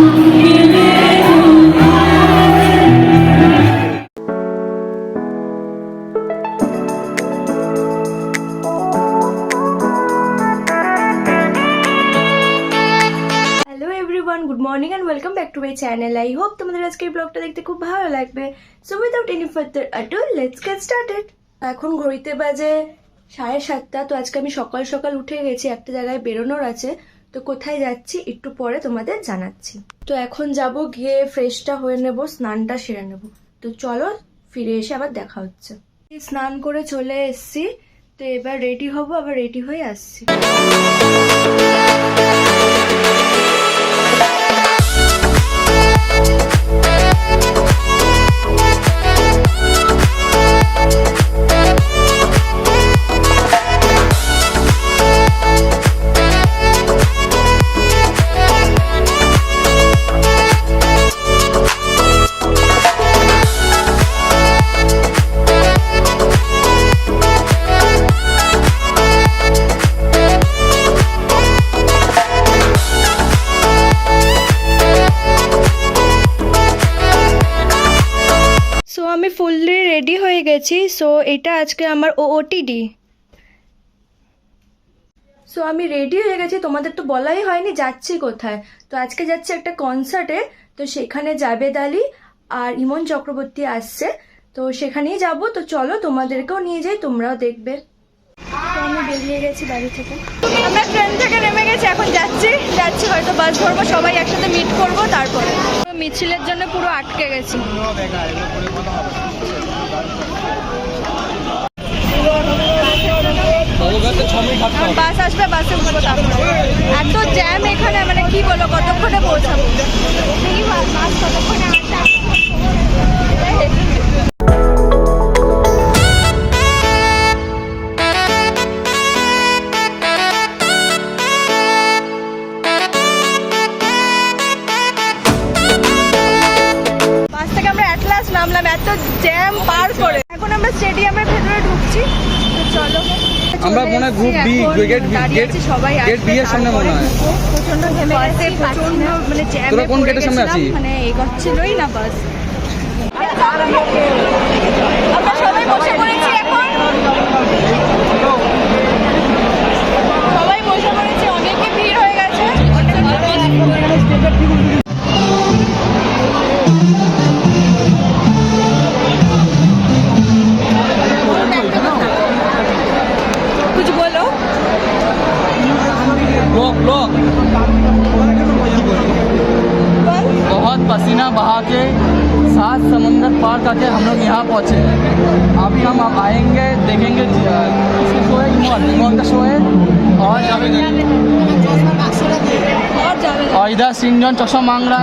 Good morning and welcome back to my channel. I hope तुम्हारे आज के ब्लॉगটা দেখতে খুব ভালো লাগবে। So without any further ado let's get started. এখন ঘড়িতে বাজে 7:30। তো আজকে আমি সকাল সকাল উঠে গেছি, একটা জায়গায় বেরোনোর আছে। তো কোথায় যাচ্ছি একটু পরে তোমাদের জানাচ্ছি। তো এখন যাব, গিয়ে ফ্রেশটা হয়ে নেব, স্নানটা সেরে নেব। তো চলো ফিরে এসে আবার দেখা হচ্ছে। স্নান করে চলে এসেছি, তো এবার রেডি হব, আবার রেডি হয়ে আসছি। আমি ফুললি রেডি হয়ে গেছি। সো এটা আজকে আমার ওটিডি। সো আমি রেডি হয়ে গেছি, তোমাদের তো বলাই হয়নি যাচ্ছি কোথায়। তো আজকে যাচ্ছি একটা কনসার্টে। তো সেখানে জাবেদ আলী আর ইমন চক্রবর্তী আসছে, তো সেখানেই যাব। তো চলো তোমাদেরকেও নিয়ে যাই, তোমরাও দেখবে। তো আমি বেরিয়ে গেছি বাড়ি থেকে, আমরা ট্রেন থেকে নেমে গেছি, এখন যাচ্ছি হয়তো বাস ধরবো, সবাই একসাথে মিট করবো। তারপরে মিছিলের জন্য পুরো আটকে গেছি। বাস আসবে, বাসে উঠবো। তারপরে এত জ্যাম এখানে, মানে কি বলো, কতক্ষণে পৌঁছাবো। বাস কতক্ষণে আসা। নামলাম এত জ্যাম পার করে, এখন আমরা স্টেডিয়ামের ভেতরে ঢুকছি। তো চলো, আমরা মনে হয় গ্রুপ বি গেট সবাই বি এর সামনে মনে হয় প্রচন্ড ঘেমে গেছে, প্রচন্ড মানে জ্যামে। তোরা কোন গেটের সামনে আছিস? মানে এগোচ্ছিলই না বাস। আমরা সবাই বসে পড়েছি, এখন সবাই বসে পড়েছি, অনেকে ভিড় হয়ে গেছে। बहुत पसीना बहा के 7 समंदर पार करके हम लोग यहाँ पहुँचे हैं। अभी हम आएंगे, देखेंगे शो है, इमोन का शो है। और इधर सिंजन चश्मा मांग रहा है।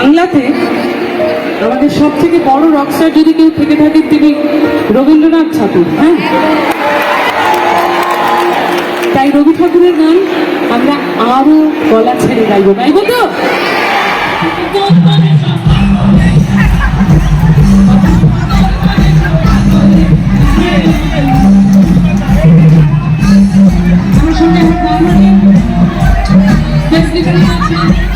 বাংলাতে আমাদের সব থেকে বড় রকস্টার যদি কেউ থেকে থাকেন তিনি রবীন্দ্রনাথ ঠাকুর। হ্যাঁ, তাই রবি ঠাকুরের গান আমরা আরো গলা ছেড়ে গাইবো, গাইবো তো? আমার সঙ্গে আমার গান হবে। Let's listen to it.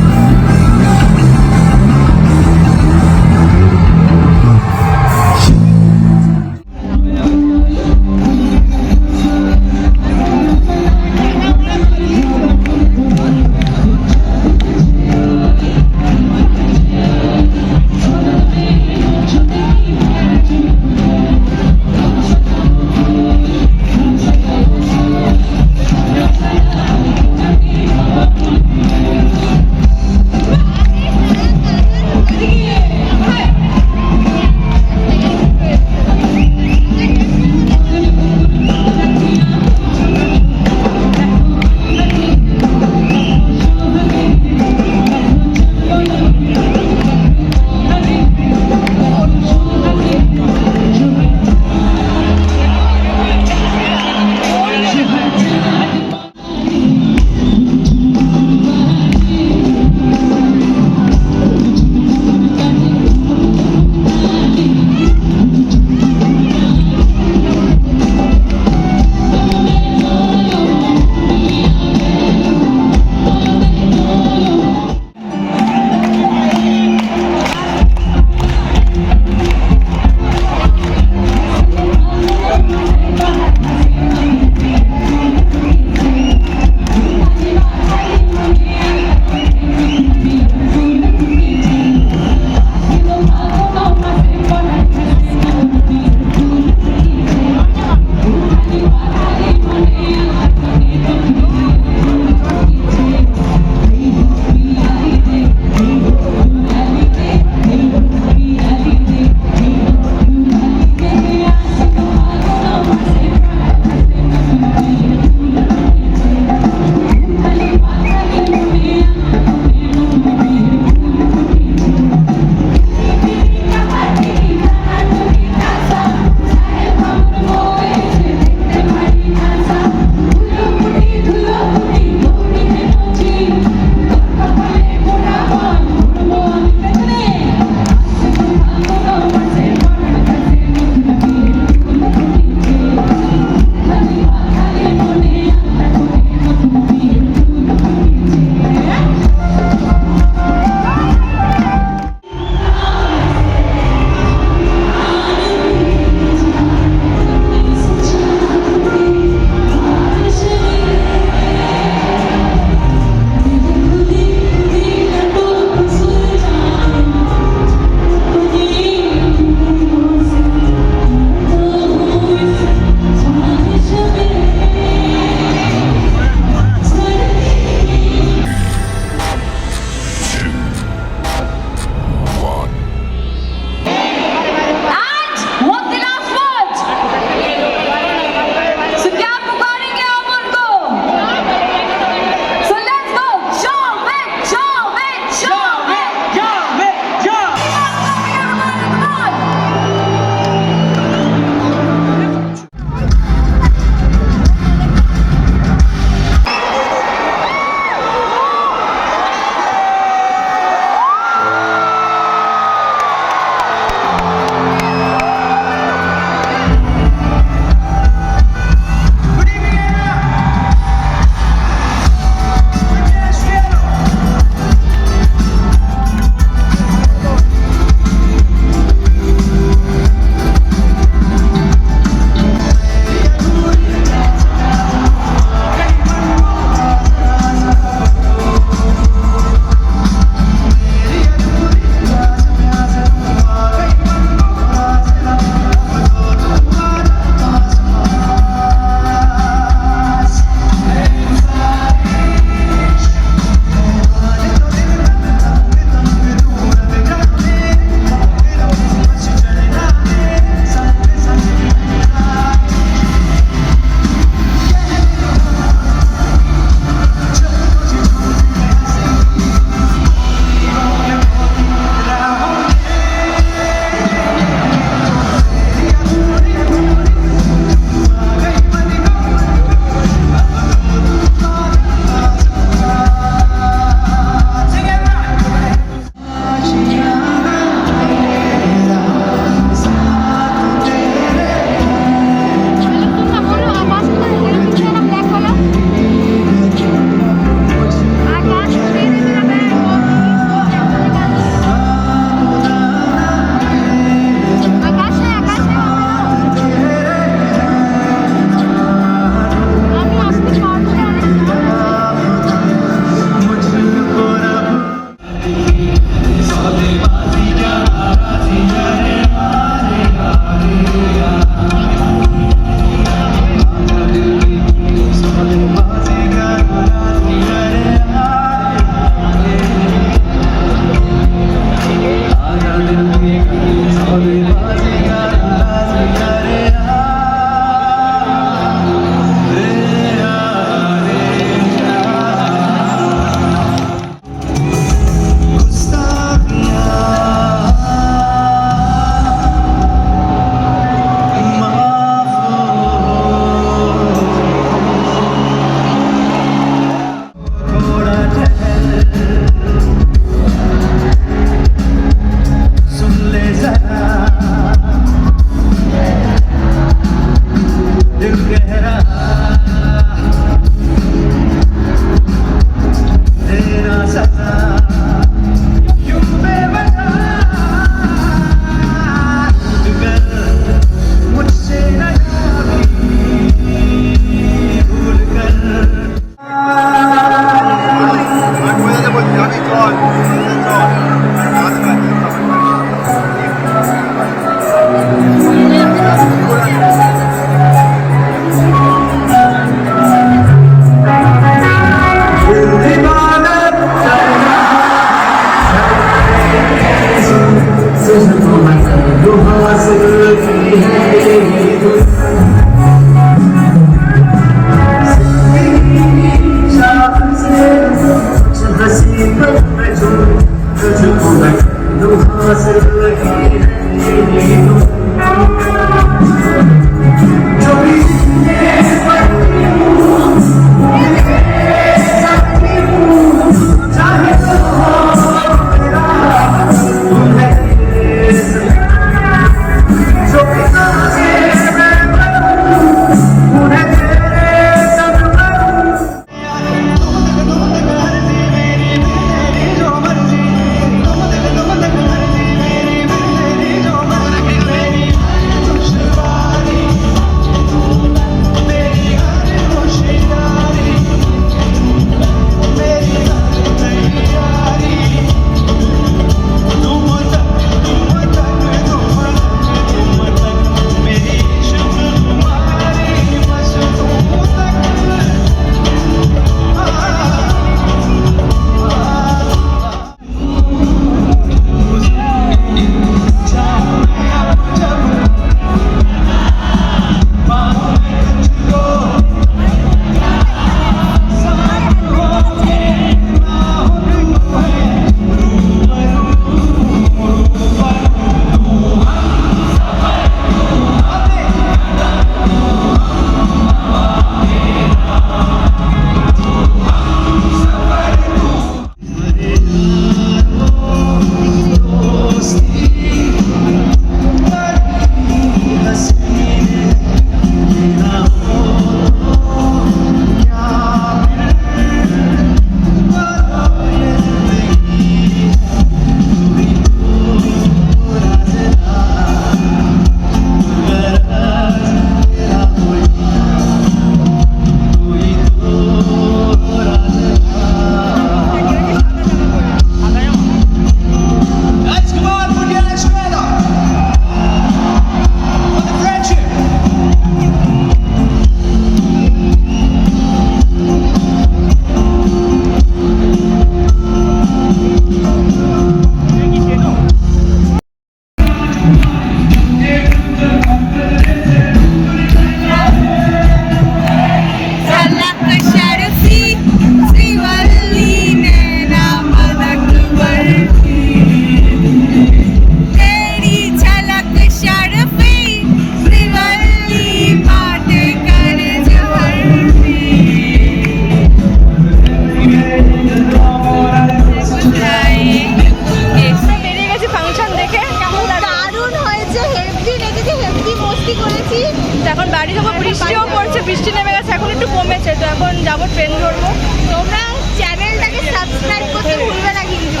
হচ্ছে, তো এখন যাবো ট্রেন ধরবো। তোমরা চ্যানেলটাকে সাবস্ক্রাইব করতে ভুলবে না কিন্তু,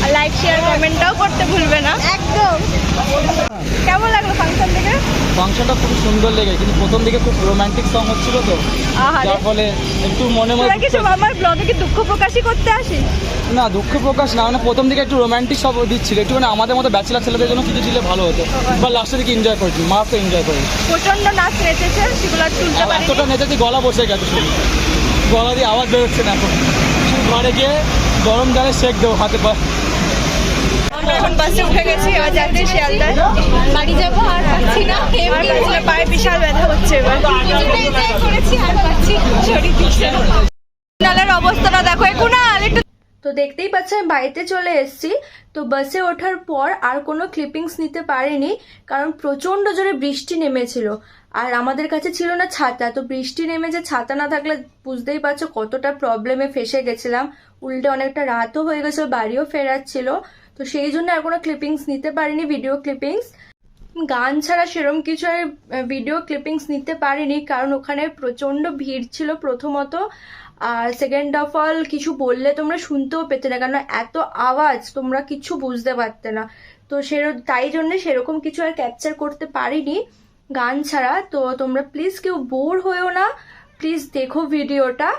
আর লাইক শেয়ার কমেন্টটাও করতে ভুলবে না। একদম। কেমন লাগলো ফাংশন থেকে? ফাংশনটা খুব সুন্দর লেগে, কিন্তু প্রথম দিকে খুব রোমান্টিক সং হচ্ছিল তো, আহারে, যার ফলে একটু মনে তোরা মনে কিছু আমার ব্লগে কি দুঃখ প্রকাশই করতে আসিস? না দুঃখ প্রকাশ না, মানে প্রথম দিকে একটু রোমান্টিক সব দিচ্ছিল, একটু মানে আমাদের মতো ব্যাচেলার ছেলেদের জন্য কিছু দিলে ভালো হতো। বা লাস্টের দিকে এনজয় করেছি, মা তো এনজয় করি। প্রচন্ড নাচ নেচেছে, সেগুলো আর তুলতে আর পারিনি। এতটা নেচেছি গলা বসে গেছে, শুধু গলা দিয়ে আওয়াজ বেরোচ্ছে না এখন। শুধু ঘরে গিয়ে গরম জলে সেক দেবো হাতে পা। আমরা এখন বাসে উঠে গেছি, এবার যাচ্ছি শিয়ালদায়। বাড়ি যাবো আর পাচ্ছি না, আর পারছি না, পায়ে বিশাল ব্যথা হচ্ছে এবার। এনজয় করেছি আর পাচ্ছি শরীর দিচ্ছে না। কুণালের অবস্থাটা দেখো, এই কুণাল একটু। তো দেখতেই পাচ্ছ আমি বাড়িতে চলে এসেছি। তো বাসে ওঠার পর আর কোনো ক্লিপিংস নিতে পারিনি, কারণ প্রচণ্ড জোরে বৃষ্টি নেমেছিল আর আমাদের কাছে ছিল না ছাতা। তো বৃষ্টি নেমেছে, ছাতা না থাকলে বুঝতেই পারছো কতটা প্রবলেমে ফেসে গেছিলাম। উল্টে অনেকটা রাতও হয়ে গেছিলো, বাড়িও ফেরার ছিল। তো সেই জন্য আর কোনো ক্লিপিংস নিতে পারিনি, ভিডিও ক্লিপিংস। গান ছাড়া সেরম কিছু আর ভিডিও ক্লিপিংস নিতে পারিনি, কারণ ওখানে প্রচণ্ড ভিড় ছিল প্রথমত, আর সেকেন্ড অফ অল কিছু বললে তোমরা শুনতেও পেতে না, কারণ এত আওয়াজ তোমরা কিছু বুঝতে পারতে না। তো তাই জন্য সেরকম কিছু আর ক্যাপচার করতে পারিনি গান ছাড়া। তো তোমরা প্লিজ কেউ বোর হয়েও না, প্লিজ দেখো ভিডিওটা।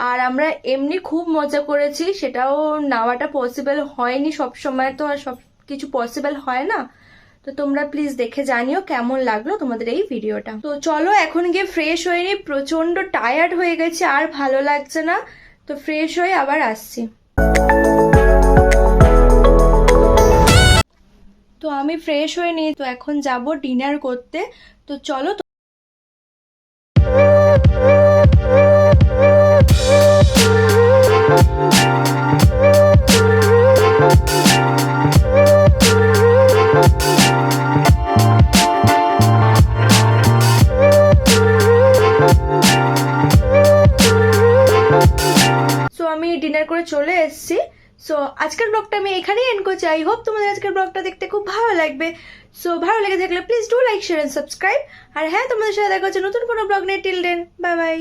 আর আমরা এমনি খুব মজা করেছি, সেটাও নেওয়াটা পসিবল হয়নি, সব সময় তো আর সব কিছু পসিবল হয় না। তো তোমরা প্লিজ দেখে জানিও কেমন লাগলো তোমাদের এই ভিডিওটা। তো চলো এখন গিয়ে ফ্রেশ হয়ে নি, প্রচন্ড টায়ার্ড হয়ে গেছে, আর ভালো লাগছে না। তো ফ্রেশ হয়ে আবার আসছি। তো আমি ফ্রেশ হয়ে নিই, তো এখন যাব ডিনার করতে। তো চলো। সো আমি ডিনার করে চলে এসেছি। সো আজকের ব্লগটা আমি এখানেই এন্ড করছি। আই হোপ তোমাদের আজকের ব্লগটা দেখতে খুব ভালো লাগবে। সো ভালো লেগে থাকলে please do like share and subscribe. আর হ্যাঁ, তোমাদের সাথে দেখা হচ্ছে নতুন কোনো ব্লগ নিয়ে। Till then, bye by.